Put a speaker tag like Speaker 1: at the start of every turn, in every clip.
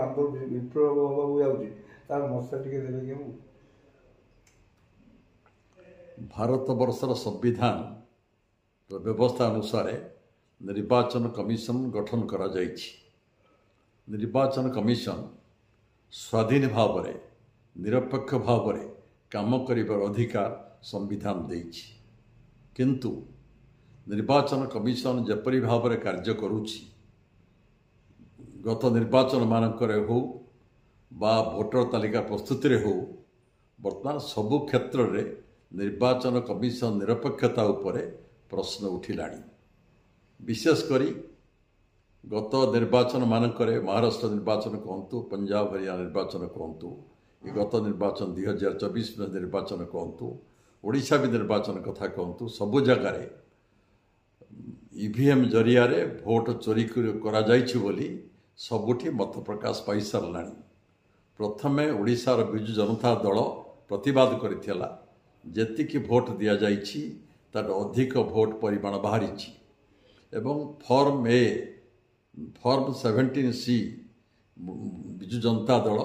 Speaker 1: ଆମ୍ବ ବିପ୍ଳବ ହେବାକୁ ଯାଉଛି ତାର ମଶା ଟିକେ ଦେବେ କି ଆମକୁ?
Speaker 2: ଭାରତବର୍ଷର ସମ୍ବିଧାନ ବ୍ୟବସ୍ଥା ଅନୁସାରେ ନିର୍ବାଚନ କମିଶନ ଗଠନ କରାଯାଇଛି। ନିର୍ବାଚନ କମିଶନ ସ୍ୱାଧୀନ ଭାବରେ ନିରପେକ୍ଷ ଭାବରେ କାମ କରିବାର ଅଧିକାର ସମ୍ବିଧାନ ଦେଇଛି। କିନ୍ତୁ ନିର୍ବାଚନ କମିଶନ ଯେପରି ଭାବରେ କାର୍ଯ୍ୟ କରୁଛି, ଗତ ନିର୍ବାଚନ ମାନଙ୍କରେ ହେଉ ବା ଭୋଟର ତାଲିକା ପ୍ରସ୍ତୁତିରେ ହେଉ, ବର୍ତ୍ତମାନ ସବୁ କ୍ଷେତ୍ରରେ ନିର୍ବାଚନ କମିଶନ ନିରପେକ୍ଷତା ଉପରେ ପ୍ରଶ୍ନ ଉଠିଲାଣି। ବିଶେଷ କରି ଗତ ନିର୍ବାଚନ ମାନଙ୍କରେ ମହାରାଷ୍ଟ୍ର ନିର୍ବାଚନ କୁହନ୍ତୁ, ପଞ୍ଜାବ ହରିୟାଣା ନିର୍ବାଚନ କୁହନ୍ତୁ, ଗତ ନିର୍ବାଚନ 2024 ନିର୍ବାଚନ କୁହନ୍ତୁ, ଓଡ଼ିଶା ବି ନିର୍ବାଚନ କଥା କୁହନ୍ତୁ, ସବୁ ଜାଗାରେ ଇଭିଏମ୍ ଜରିଆରେ ଭୋଟ ଚୋରି କରାଯାଇଛି ବୋଲି ସବୁଠି ମତ ପ୍ରକାଶ ପାଇସାରିଲାଣି। ପ୍ରଥମେ ଓଡ଼ିଶାର ବିଜୁ ଜନତା ଦଳ ପ୍ରତିବାଦ କରିଥିଲା, ଯେତିକି ଭୋଟ ଦିଆଯାଇଛି ତାର ଅଧିକ ଭୋଟ ପରିମାଣ ବାହାରିଛି ଏବଂ ଫର୍ମ 17C ବିଜୁ ଜନତା ଦଳ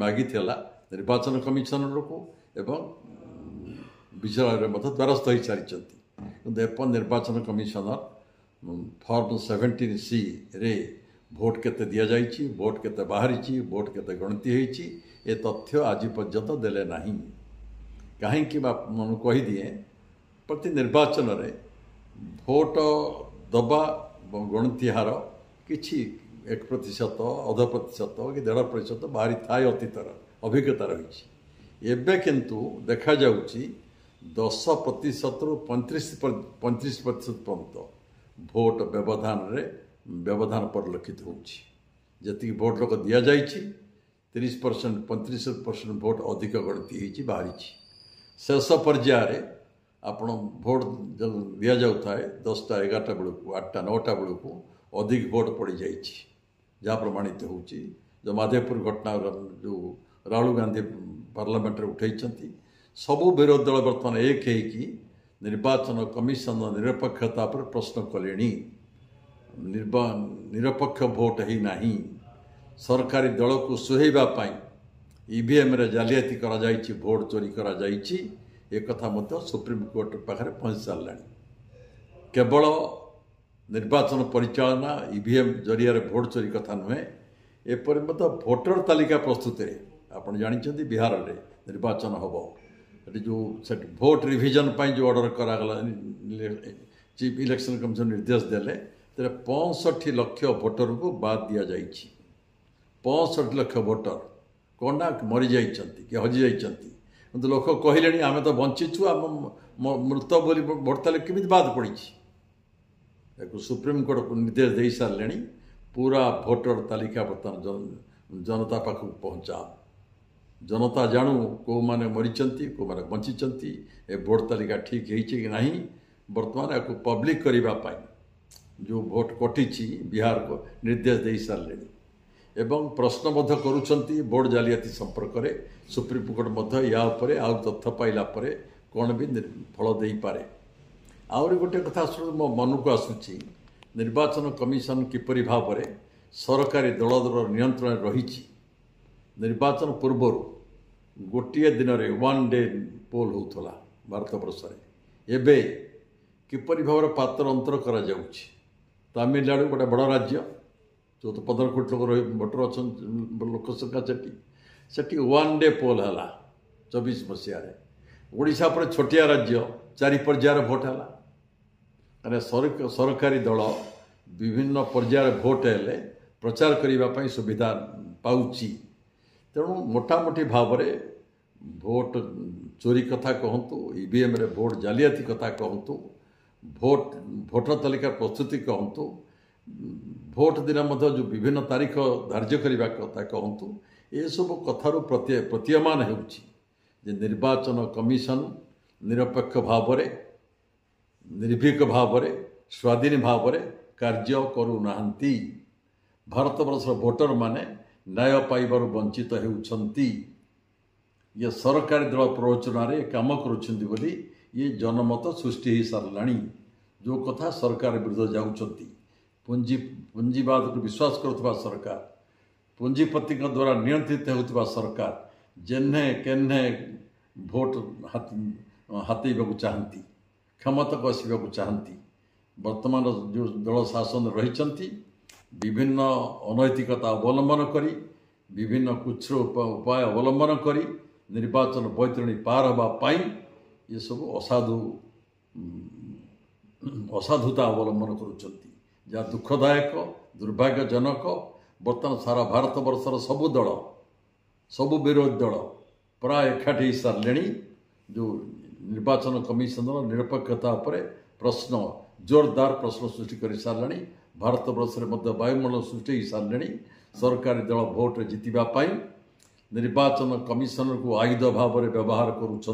Speaker 2: ମାଗିଥିଲା ନିର୍ବାଚନ କମିଶନରକୁ ଏବଂ ବିଚାରରେ ମଧ୍ୟ ଦ୍ୱାରସ୍ଥ ହୋଇସାରିଛନ୍ତି। କିନ୍ତୁ ଏପର୍ଯ୍ୟନ୍ତ ନିର୍ବାଚନ କମିଶନର ଫର୍ମ 17Cରେ ଭୋଟ କେତେ ଦିଆଯାଇଛି, ଭୋଟ କେତେ ବାହାରିଛି, ଭୋଟ କେତେ ଗଣତି ହୋଇଛି, ଏ ତଥ୍ୟ ଆଜି ପର୍ଯ୍ୟନ୍ତ ଦେଲେ ନାହିଁ। କାହିଁକି ମୁଁ କହିଦିଏ, ପ୍ରତି ନିର୍ବାଚନରେ ଭୋଟ ଦେବା ଗଣତି ହାର କିଛି 1%, 0.5% କି 1.5% ବାହାରି ଥାଏ, ଅତୀତର ଅଭିଜ୍ଞତା ରହିଛି। ଏବେ କିନ୍ତୁ ଦେଖାଯାଉଛି 10%ରୁ 35% ପର୍ଯ୍ୟନ୍ତ ଭୋଟ ବ୍ୟବଧାନ ପରିଲକ୍ଷିତ ହେଉଛି। ଯେତିକି ଭୋଟ ଲୋକ ଦିଆଯାଇଛି 30%, 35% ଭୋଟ ଅଧିକ ଗଣତି ହୋଇଛି, ବାହାରିଛି। ଶେଷ ପର୍ଯ୍ୟାୟରେ ଆପଣ ଭୋଟ ଦିଆଯାଉଥାଏ 10ଟା 11ଟା ବେଳକୁ, 8ଟା 9ଟା ବେଳକୁ ଅଧିକ ଭୋଟ ପଡ଼ିଯାଇଛି, ଯାହା ପ୍ରମାଣିତ ହେଉଛି। ଯେଉଁ ମାଧେପୁର ଘଟଣା ଯେଉଁ ରାହୁଲ ଗାନ୍ଧୀ ପାର୍ଲାମେଣ୍ଟରେ ଉଠାଇଛନ୍ତି, ସବୁ ବିରୋଧୀ ଦଳ ବର୍ତ୍ତମାନ ଏକ ହେଇକି ନିର୍ବାଚନ କମିଶନର ନିରପେକ୍ଷତା ଉପରେ ପ୍ରଶ୍ନ କଲେଣି। ନିରପେକ୍ଷ ଭୋଟ ହେଇନାହିଁ, ସରକାରୀ ଦଳକୁ ସୁହାଇବା ପାଇଁ ଇଭିଏମ୍ରେ ଜାଲିଆତି କରାଯାଇଛି, ଭୋଟ ଚୋରି କରାଯାଇଛି, ଏକଥା ମଧ୍ୟ ସୁପ୍ରିମକୋର୍ଟ ପାଖରେ ପହଞ୍ଚି ସାରିଲାଣି। କେବଳ ନିର୍ବାଚନ ପରିଚାଳନା ଇଭିଏମ୍ ଜରିଆରେ ଭୋଟ ଚୋରି କଥା ନୁହେଁ, ଏପରି ମଧ୍ୟ ଭୋଟର ତାଲିକା ପ୍ରସ୍ତୁତିରେ ଆପଣ ଜାଣିଛନ୍ତି ବିହାରରେ ନିର୍ବାଚନ ହେବ, ସେଠି ଭୋଟ ରିଭିଜନ ପାଇଁ ଯେଉଁ ଅର୍ଡ଼ର କରାଗଲା, ଚିଫ୍ ଇଲେକ୍ସନ କମିଶନ ନିର୍ଦ୍ଦେଶ ଦେଲେ, ସେଥିରେ 65 ଲକ୍ଷ ଭୋଟରଙ୍କୁ ବାଦ୍ ଦିଆଯାଇଛି। 65 ଲକ୍ଷ ଭୋଟର କ'ଣ ନା ମରିଯାଇଛନ୍ତି କି ହଜିଯାଇଛନ୍ତି, କିନ୍ତୁ ଲୋକ କହିଲେଣି ଆମେ ତ ବଞ୍ଚିଛୁ, ଆମ ମୃତ ବୋଲି ଭୋଟ ତାଲିକା କେମିତି ବାଦ୍ ପଡ଼ିଛି। ତାକୁ ସୁପ୍ରିମକୋର୍ଟ ନିର୍ଦ୍ଦେଶ ଦେଇସାରିଲେଣି, ପୁରା ଭୋଟର ତାଲିକା ବର୍ତ୍ତମାନ ଜନତା ପାଖକୁ ପହଞ୍ଚାଅ। ଜନତା ଜାଣୁ କେଉଁମାନେ ମରିଛନ୍ତି, କେଉଁମାନେ ବଞ୍ଚିଛନ୍ତି, ଏ ଭୋଟ ତାଲିକା ଠିକ୍ ହେଇଛି କି ନାହିଁ। ବର୍ତ୍ତମାନ ଏହାକୁ ପବ୍ଲିକ କରିବା ପାଇଁ ଯେଉଁ ଭୋଟ କଟିଛି ବିହାରକୁ ନିର୍ଦ୍ଦେଶ ଦେଇସାରିଲେଣି ଏବଂ ପ୍ରଶ୍ନ ମଧ୍ୟ କରୁଛନ୍ତି ଭୋଟ ଜାଲିଆତି ସମ୍ପର୍କରେ। ସୁପ୍ରିମକୋର୍ଟ ମଧ୍ୟ ୟା ଉପରେ ଆଉ ତଥ୍ୟ ପାଇଲା ପରେ କ'ଣ ବି ଫଳ ଦେଇପାରେ। ଆହୁରି ଗୋଟିଏ କଥା ମୋ ମନକୁ ଆସୁଛି, ନିର୍ବାଚନ କମିଶନ କିପରି ଭାବରେ ସରକାରୀ ଦଳର ନିୟନ୍ତ୍ରଣରେ ରହିଛି। ନିର୍ବାଚନ ପୂର୍ବରୁ ଗୋଟିଏ ଦିନରେ 1 ଡେ ପୋଲ୍ ହେଉଥିଲା ଭାରତବର୍ଷରେ, ଏବେ କିପରି ଭାବରେ ପାତର ଅନ୍ତର କରାଯାଉଛି। ତାମିଲନାଡ଼ୁ ଗୋଟେ ବଡ଼ ରାଜ୍ୟ, 14-15 କୋଟି ଲୋକ ଭୋଟର ଅଛନ୍ତି, ଲୋକ ସଂଖ୍ୟା ସେଠି 1 ଡେ ପୋଲ୍ ହେଲା 24 ମସିହାରେ। ଓଡ଼ିଶା ପରେ ଛୋଟିଆ ରାଜ୍ୟ, 4 ପର୍ଯ୍ୟାୟରେ ଭୋଟ ହେଲା। ମାନେ ସରକାରୀ ଦଳ ବିଭିନ୍ନ ପର୍ଯ୍ୟାୟରେ ଭୋଟ ହେଲେ ପ୍ରଚାର କରିବା ପାଇଁ ସୁବିଧା ପାଉଛି। ତେଣୁ ମୋଟାମୋଟି ଭାବରେ ଭୋଟ ଚୋରି କଥା କହନ୍ତୁ, ଇଭିଏମ୍ରେ ଭୋଟ ଜାଲିଆତି କଥା କହନ୍ତୁ, ଭୋଟର ତାଲିକା ପ୍ରସ୍ତୁତି କହନ୍ତୁ, ଭୋଟ ଦିନ ମଧ୍ୟ ଯେଉଁ ବିଭିନ୍ନ ତାରିଖ ଧାର୍ଯ୍ୟ କରିବା କଥା କହନ୍ତୁ, ଏସବୁ କଥାରୁ ପ୍ରତୀୟମାନ ହେଉଛି ଯେ ନିର୍ବାଚନ କମିଶନ ନିରପେକ୍ଷ ଭାବରେ, ନିର୍ଭୀକ ଭାବରେ, ସ୍ୱାଧୀନ ଭାବରେ କାର୍ଯ୍ୟ କରୁନାହାନ୍ତି। ଭାରତବର୍ଷର ଭୋଟରମାନେ ନ୍ୟାୟ ପାଇବାରୁ ବଞ୍ଚିତ ହେଉଛନ୍ତି। ଇଏ ସରକାରୀ ଦଳ ପ୍ରରୋଚନାରେ କାମ କରୁଛନ୍ତି ବୋଲି ଇଏ ଜନମତ ସୃଷ୍ଟି ହୋଇସାରିଲାଣି। ଯେଉଁ କଥା ସରକାର ବିରୁଦ୍ଧ ଯାଉଛନ୍ତି, ପୁଞ୍ଜିବାଦକୁ ବିଶ୍ୱାସ କରୁଥିବା ସରକାର, पुंजीपति द्वारा नियंत्रित होता सरकार जेन्हे केन्हे भोट हाथेबा चाहती क्षमता को आसवाक चाहती वर्तमान जो दल शासन रही विभिन्न अनैतिकता अवलंबन करी विभिन्न कुछ उपाय अवलंबन करी निर्वाचन बैतरणी पार होगापाई ये सब असाधुता अवलंबन करुँच जहाँ दुखदायक दुर्भाग्यजनक बर्तमान सारा भारत वर्षर सबु दल सबु विरोधी दल प्राय एकाठी सारे जो निर्वाचन कमिशनर निरपेक्षता उपरे प्रश्न जोरदार प्रश्न सृष्टि कर सारे भारत वर्ष में वायुमंडल सृष्टि सारे सरकारी दल भोट जितवाई निर्वाचन कमिशनर को आयुध भाव में व्यवहार करुँच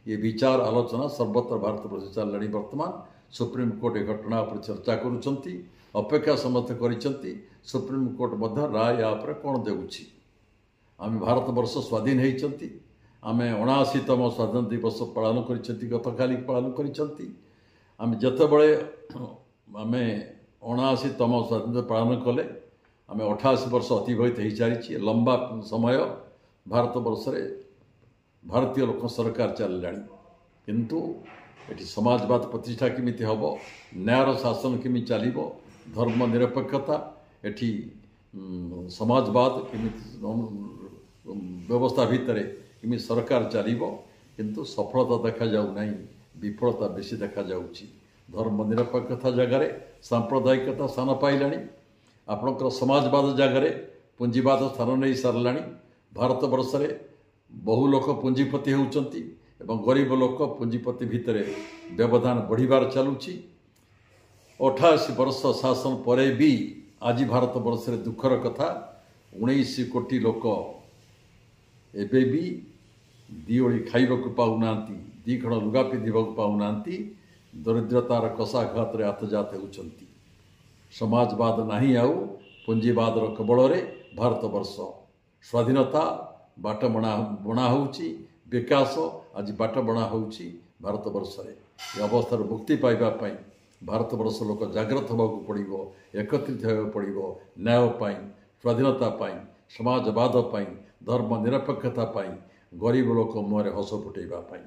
Speaker 2: ये विचार आलोचना सर्वत्र भारत वर्ष चलने वर्तमान सुप्रीमकोर्ट ए घटना पर चर्चा करुँच अपेक्षा समस्त करिसेंती सुप्रीमकोर्ट मध्य राय या कौन देउछि आम भारत वर्ष स्वाधीन होती आम 79तम स्वाधीन दिवस पालन गतकाली पालन करिसेंती आम जितेबले आम 79तम स्वाधीन पालन कले आम 88 वर्ष अतिबाहित हो सारी लंबा समय भारत वर्ष भारतीय लोक सरकार चललानी किंतु एटी समाजवाद प्रतिष्ठा केमी हम न्यायर शासन केमी चलो धर्मनिरपेक्षता एटी समाजवाद केमी व्यवस्था भितर केमी सरकार चलो किंतु सफलता देखा जाऊ नहीं विफलता बेसी देखा जाउछि धर्मनिरपेक्षता जगार सांप्रदायिकता स्थान पाइलानी आपणकर समाजवाद जगार पुंजीवाद स्थान नहीं सारला भारत वर्ष में बहु लोक पुंजीपति होउचंती एवं गरीब लोक पुंजीपति भितर व्यवधान बढ़िबार चलुछि 88 वर्ष शासन परे भी आज भारत वर्ष में दुखर कथा 19 कोटी लोक एबे भी दिओली खाइबाकू पाउना दीखण लुगा पिंधिबाकू पाउना दरिद्रतार कषाघात आतजात होउचंती समाजवाद नहीं आउ पुंजीवाद कबल भारत वर्ष स्वाधीनता बाट बणा होउची विकास आज बाट बणा होउची भारत वर्ष में ये अवस्था मुक्ति पाइबा पाई भारत वर्ष लोक जागृत होगा पड़ो एकत्रित होगा पड़ो न्याय पाई स्वाधीनता पाई समाजवाद पाई धर्मनिरपेक्षता पाई गरीब लोक मुहर हस फुटेबा पाई।